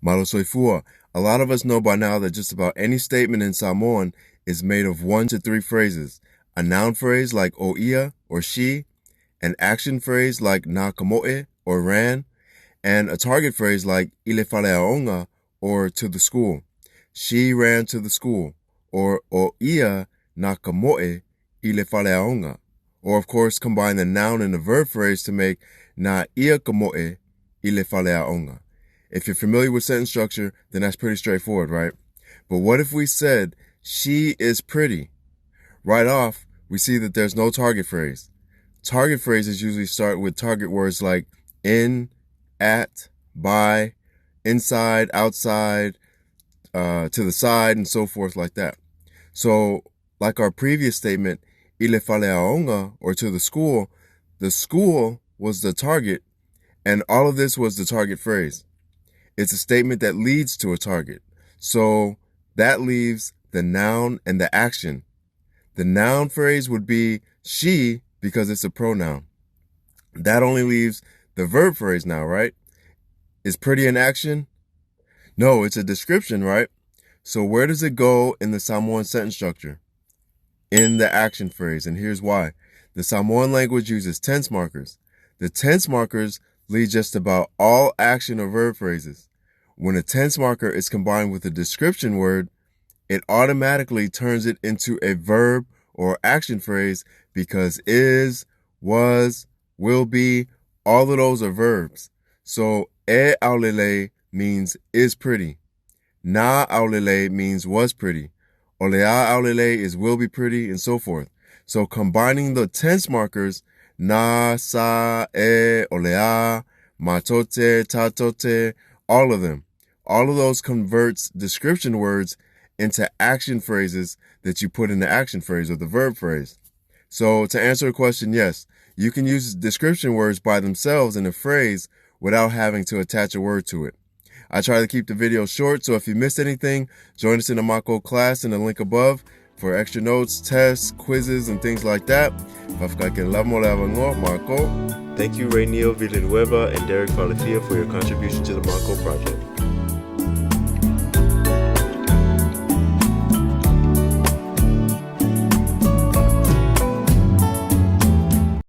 Malo soifua. A lot of us know by now that just about any statement in Samoan is made of 1 to 3 phrases. A noun phrase like oia or she, an action phrase like na kamoe or ran, and a target phrase like ile faleaonga or to the school. She ran to the school, or oia na kamoe ile faleaonga. Or of course combine the noun and the verb phrase to make na ia kamoe ile faleaonga. If you're familiar with sentence structure, then that's pretty straightforward, right? But what if we said, she is pretty? Right off, we see that there's no target phrase. Target phrases usually start with target words like in, at, by, inside, outside, to the side, and so forth like that. So, like our previous statement, ile faleaonga, or to the school was the target, and all of this was the target phrase. It's a statement that leads to a target. So that leaves the noun and the action. The noun phrase would be she because it's a pronoun. That only leaves the verb phrase now, right? Is pretty an action? No, it's a description, right? So where does it go in the Samoan sentence structure? In the action phrase, and here's why. The Samoan language uses tense markers. The tense markers lead just about all action or verb phrases. When a tense marker is combined with a description word, it automatically turns it into a verb or action phrase because is, was, will be, all of those are verbs. So, e aulele means is pretty. Na aulele means was pretty. Olea aulele is will be pretty, and so forth. So combining the tense markers, na, sa, e, olea, matote, tatote, all of them. All of those converts description words into action phrases that you put in the action phrase or the verb phrase. So to answer the question, yes, you can use description words by themselves in a phrase without having to attach a word to it. I try to keep the video short, so if you missed anything, join us in the Mako class in the link above for extra notes, tests, quizzes, and things like that. Thank you, Rainiel Villanueva and Derek Falafia, for your contribution to the Mako project.